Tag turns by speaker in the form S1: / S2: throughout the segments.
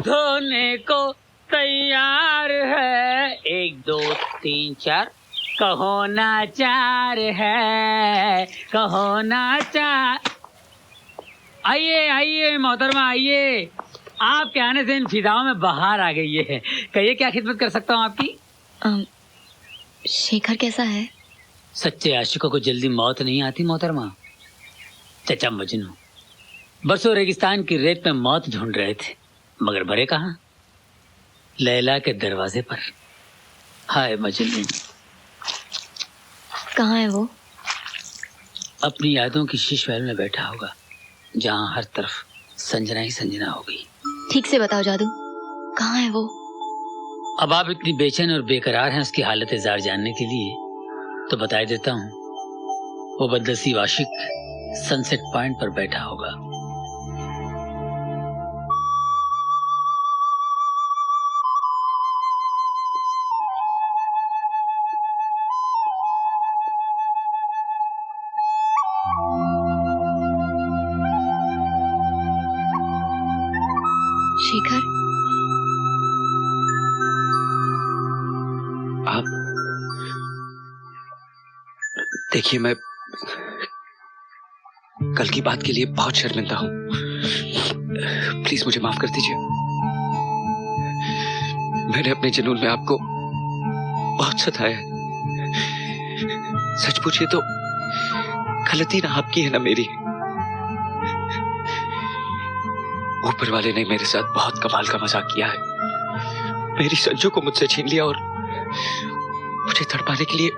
S1: धोने को तैयार है, 1 2 3 4, कहो नाचार है, कहो नाचार। आइए आइए मोहतरमा आइए, आपके आने से इन फिजाओं में बहार आ गई है। कहिए क्या खिदमत कर सकता हूँ आपकी?
S2: शेखर कैसा है?
S1: सच्चे आशिकों को जल्दी मौत नहीं आती मोहतरमा। चचा मजनू बरसों रेगिस्तान की रेत में मौत ढूंढ रहे थे, मगर भरे कहाँ? लैला के दरवाजे पर। हाय मजनू।
S2: कहाँ है वो?
S1: अपनी यादों की शीश महल में बैठा होगा, जहाँ हर तरफ संजना ही संजना होगी।
S2: ठीक से बताओ जादू, कहाँ है वो?
S1: अब आप इतनी बेचैन और बेकरार हैं उसकी हालत जार जानने के लिए, तो बता देता हूँ। वो बदनसीब आशिक सनसेट पॉइंट पर बैठा होगा।
S2: शेखर,
S3: आप देखिए, मैं कल की बात के लिए बहुत शर्मिंदा हूं। प्लीज मुझे माफ कर दीजिए। मैंने अपने जुनून में आपको बहुत सताया है। सच पूछिए तो गलती ना आपकी है ना मेरी। ऊपर वाले ने मेरे साथ बहुत कमाल का मजाक किया है। मेरी संजू को मुझसे छीन लिया और मुझे तड़पाने के लिए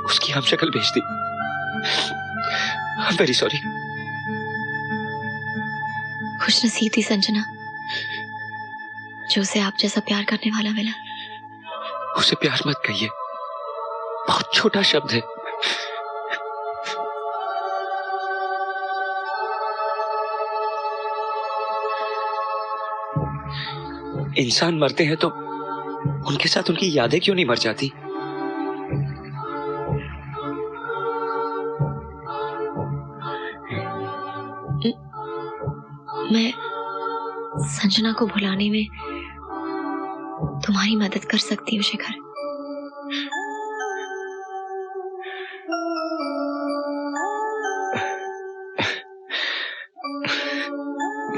S3: उसकी हमशक्ल भेज दी। I am very sorry.
S2: खुशनसीब थी संजना जो उसे आप जैसा प्यार करने वाला मिला।
S3: उसे प्यार मत कहिए, बहुत छोटा शब्द है। इंसान मरते हैं तो उनके साथ उनकी यादें क्यों नहीं मर जाती?
S2: मैं संजना को भुलाने में तुम्हारी मदद कर सकती हूँ शेखर।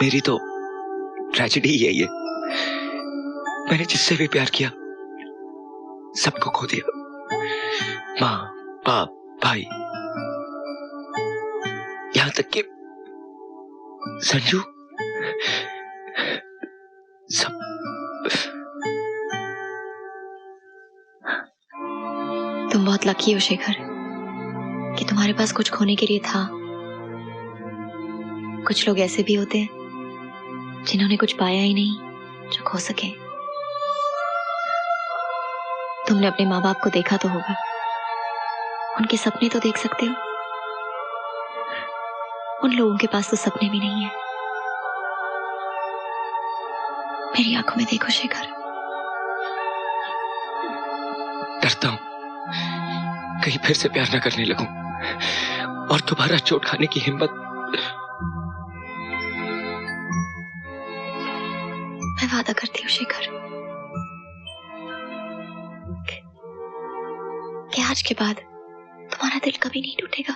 S3: मेरी तो ट्रेजेडी ही है ये। मैंने जिससे भी प्यार किया सबको खो दिया। माँ, बाप, भाई, यहां तक कि संजू, सब।
S2: तुम बहुत लकी हो शेखर कि तुम्हारे पास कुछ खोने के लिए था। कुछ लोग ऐसे भी होते हैं जिन्होंने कुछ पाया ही नहीं जो खो सके। तुमने अपने माँ बाप को देखा तो होगा, उनके सपने तो देख सकते हो। उन लोगों के पास तो सपने भी नहीं है। मेरी आंखों में देखो शेखर।
S3: डरता हूं कहीं फिर से प्यार न करने लगूं और दोबारा चोट खाने की हिम्मत।
S2: मैं वादा करती हूँ शेखर कि आज के बाद तुम्हारा दिल कभी नहीं टूटेगा।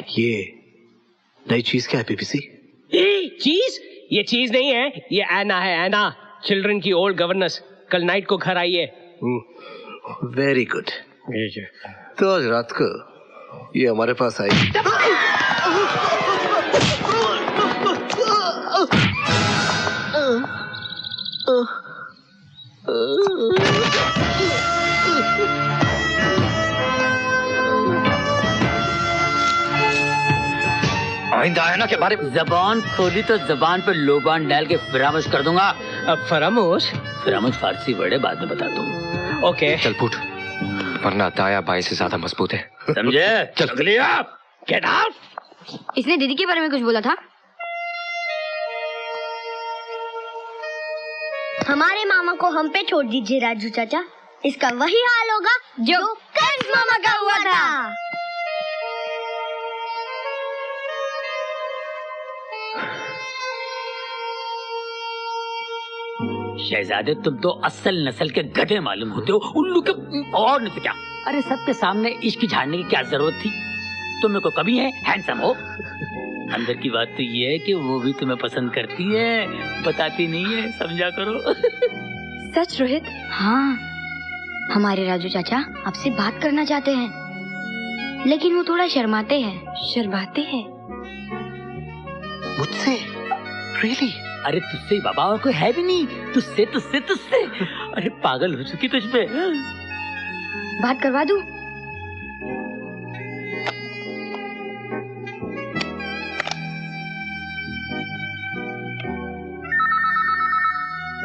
S4: ये नई चीज क्या है पीपीसी?
S5: चीज? ये चीज नहीं है, ये ऐना है, ऐना। चिल्ड्रन की ओल्ड गवर्नेंस। कल नाइट को घर आई है।
S4: Very good. तो आज रात को ये हमारे पास आई।
S1: आइंदा है ना के बारे में जबान खोली तो जबान पे लोबान डाल के फरामोश कर दूंगा।
S5: अब फरामोश?
S1: फरामोश फारसी वर्ड है, बाद में बता दूं।
S5: ओके
S3: चल फूट, वरना दाया बाएं से ज्यादा मजबूत है।
S1: समझे? चल अगली आप।
S5: Get out.
S2: इसने दीदी के बारे में कुछ बोला था।
S6: हमारे मामा को हम पे छोड़ दीजिए राजू चाचा, इसका वही हाल होगा जो कंस मामा का हुआ था।
S1: शहजादे तुम तो असल नस्ल के गधे मालूम होते हो, उल्लू के और नहीं तो क्या। अरे सबके सामने इश्क झाड़ने की क्या जरूरत थी? तुम्हें को कभी है हैंडसम हो। अंदर की बात तो ये है कि वो भी तुम्हें पसंद करती है, बताती नहीं है, समझा करो।
S2: सच रोहित?
S6: हाँ, हमारे राजू चाचा आपसे बात करना चाहते हैं, लेकिन वो थोड़ा शर्माते हैं।
S2: शर्माते हैं?
S4: मुझसे? रियली?
S1: अरे तुझसे ही बाबा, और कोई है भी नहीं। तुझसे तुझसे तुझसे अरे पागल हो चुकी तुझ पे।
S6: बात करवा दूं?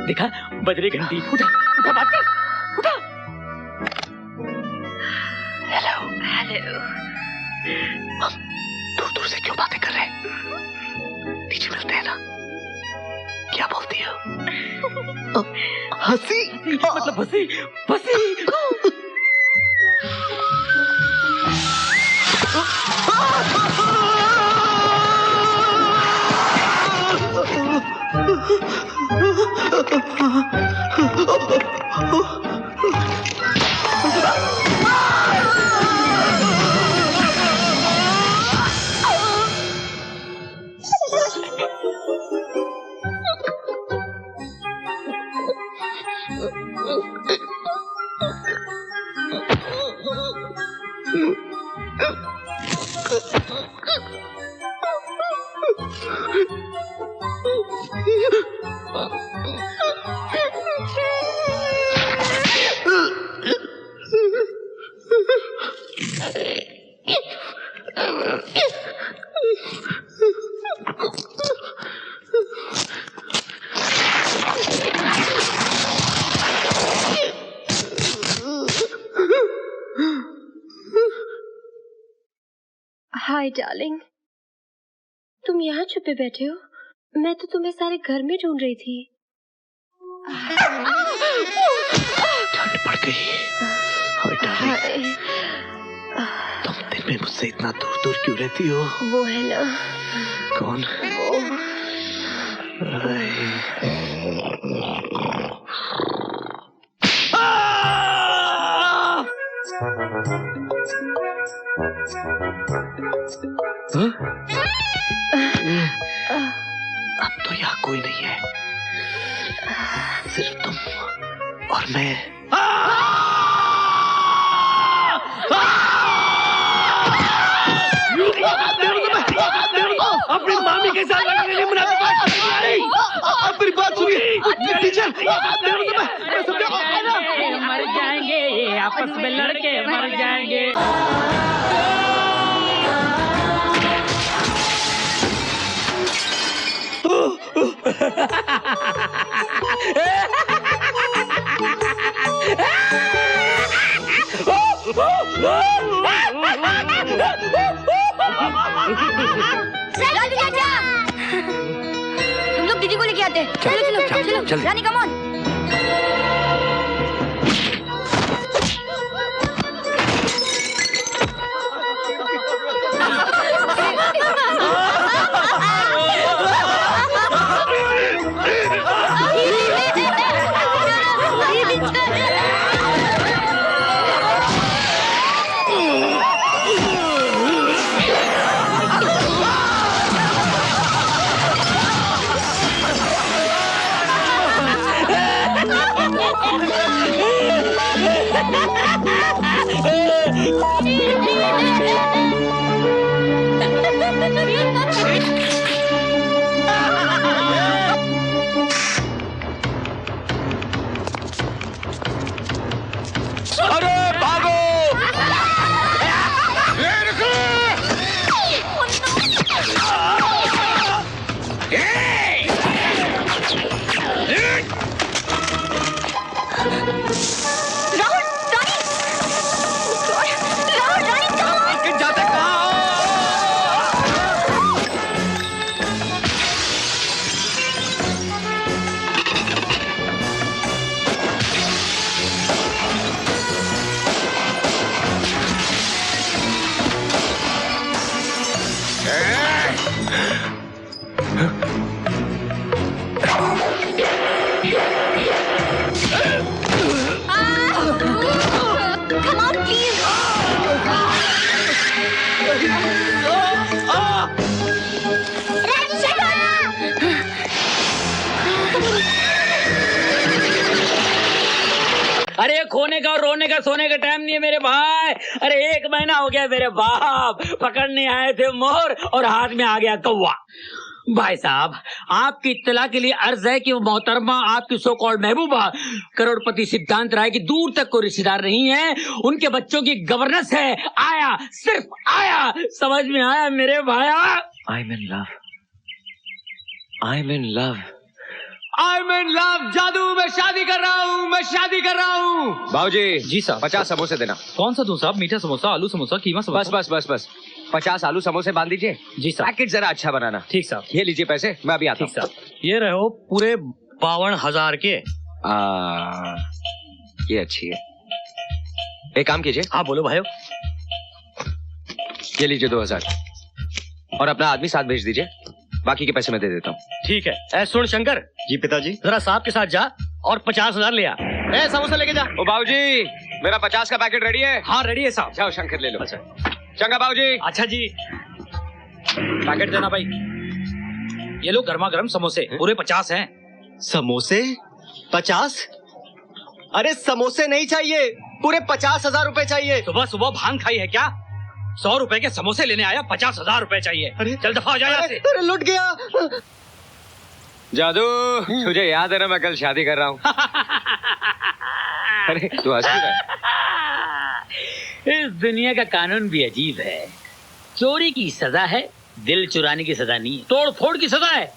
S1: देखा बज रही घंटी। उठा उठा, बात कर, उठा।
S4: हेलो।
S2: हेलो।
S4: हम दूर दूर से क्यों बातें कर रहे हैं? नीचे मिलते हैं ना? क्या बोलती हो? हंसी?
S1: मतलब फंसी फंसी।
S2: हाय डार्लिंग, तुम यहाँ छुपे बैठे हो? मैं तो तुम्हें सारे घर में ढूंढ रही थी।
S4: ठंड पड़ गई। हाय डार्लिंग, तुम दिन में मुझसे इतना दूर दूर क्यों रहती हो?
S2: वो है ना।
S4: कौन? अब तो यहाँ कोई नहीं है, सिर्फ तुम और मैं। अपनी मामी के साथ लड़ने नहीं मना। आप मेरी बात सुनिए टीचर।
S1: मर जाएंगे आपस में लड़के, मर जाएंगे।
S6: राजू चाचा, हम लोग दीदी को लेके आते हैं। चलो चलो चलो चलो, रानी कम ऑन।
S1: अरे खोने का और रोने का सोने का टाइम नहीं है मेरे भाई। अरे 1 महीना हो गया मेरे बाप पकड़ने आए थे मोर और हाथ में आ गया कौवा। भाई साहब आपकी इत्तला के लिए अर्ज है कि वो मोहतरमा आपकी सो कॉल्ड महबूबा करोड़पति सिद्धांत राय की दूर तक कोई रिश्तेदार नहीं है, उनके बच्चों की गवर्नेंस है। आया, सिर्फ आया, समझ में आया मेरे भाया।
S3: I'm in love. I'm in love.
S5: I'm in love, जादू मैं शादी कर रहा हूँ, मैं शादी कर रहा हूँ।
S3: बाबूजी
S7: जी साहब।
S3: 50 समोसे देना।
S7: कौन सा दूं साहब? मीठा समोसा, आलू समोसा, कीमा
S3: बस
S7: समोसा?
S3: बस बस बस 50 आलू समोसे बांध दीजिए।
S7: जी साहब।
S3: पैकेट जरा अच्छा बनाना।
S7: ठीक साहब।
S3: ये लीजिए पैसे, मैं अभी आता
S7: ठीक
S3: हूँ।
S7: साहब। ये रहो पूरे 52,000 के।
S3: ये अच्छी है। एक काम कीजिए,
S7: हाँ बोलो भाइयों।
S3: ये लीजिए 2000 और अपना आदमी साथ भेज दीजिए, बाकी के पैसे मैं दे देता हूँ।
S7: ठीक है। ए सुन शंकर,
S8: जी पिताजी।
S7: जरा साहब के साथ जा और 50,000 ले आ। ए समोसा लेके जा।
S3: ओ बाबूजी मेरा 50 का पैकेट रेडी है।
S7: हाँ रेडी है साहब।
S3: जाओ शंकर ले लो।
S7: अच्छा
S3: चंगा बाबूजी।
S7: अच्छा जी, पैकेट देना भाई। ये लो गर्मा गर्म समोसे, पूरे 50 हैं।
S8: समोसे 50? अरे समोसे नहीं चाहिए, पूरे 50,000 रुपए चाहिए।
S7: सुबह सुबह भांग खाई है क्या? 100 रुपए के समोसे लेने आया, 50,000 रुपए चाहिए।
S8: अरे
S7: चल दफा हो जा यहाँ से।
S8: अरे लुट गया।
S3: जादू तुझे याद है ना मैं कल शादी कर रहा हूँ। अरे तू हंस क्यों रहा है?
S1: इस दुनिया का कानून भी अजीब है। चोरी की सजा है, दिल चुराने की सजा नहीं है। तोड़ फोड़ की सजा है,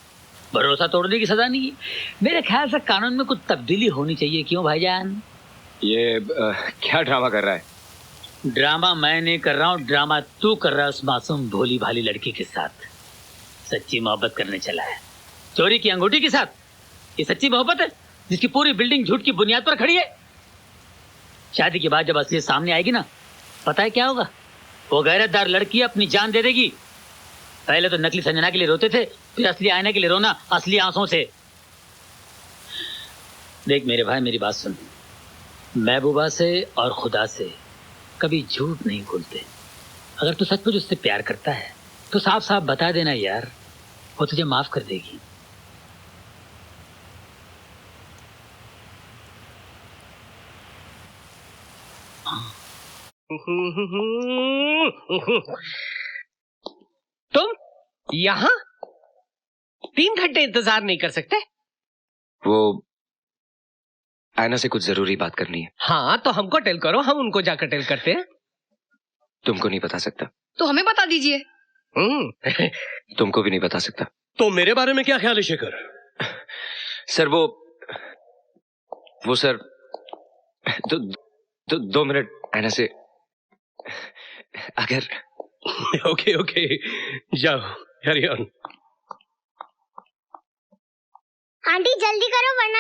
S1: भरोसा तोड़ने की सजा नहीं है। मेरे ख्याल से कानून में कुछ तब्दीली होनी चाहिए। क्यों भाईजान?
S3: ये क्या ड्रामा कर रहा है?
S1: ड्रामा मैं नहीं कर रहा हूँ, ड्रामा तू कर रहा है उस मासूम भोली भाली लड़की के साथ। सच्ची मोहब्बत करने चला है चोरी की अंगूठी के साथ। ये सच्ची मोहब्बत है जिसकी पूरी बिल्डिंग झूठ की बुनियाद पर खड़ी है। शादी के बाद जब असलियत सामने आएगी ना, पता है क्या होगा? वो गैरतदार लड़की अपनी जान दे देगी। पहले तो नकली संजना के लिए रोते थे, फिर असली आईने के लिए रोना, असली आंसुओं से। देख मेरे भाई मेरी बात सुन, महबूबा से और खुदा से कभी झूठ नहीं बोलते। अगर तू सचमुच उससे प्यार करता है तो साफ साफ बता देना यार, वो तुझे माफ कर देगी।
S5: तुम यहाँ 3 घंटे इंतजार नहीं कर सकते?
S3: वो आयना से कुछ जरूरी बात करनी है।
S5: हाँ तो हमको टेल करो, हम उनको जाकर टेल करते हैं।
S3: तुमको नहीं बता सकता।
S9: तो हमें बता दीजिए।
S3: तुमको भी नहीं बता सकता।
S7: तो मेरे बारे में क्या ख्याल है शेखर?
S3: सर वो सर दो मिनट आयना से अगर
S7: ओके ओके जाओ कैरी ऑन।
S6: आंटी जल्दी करो वरना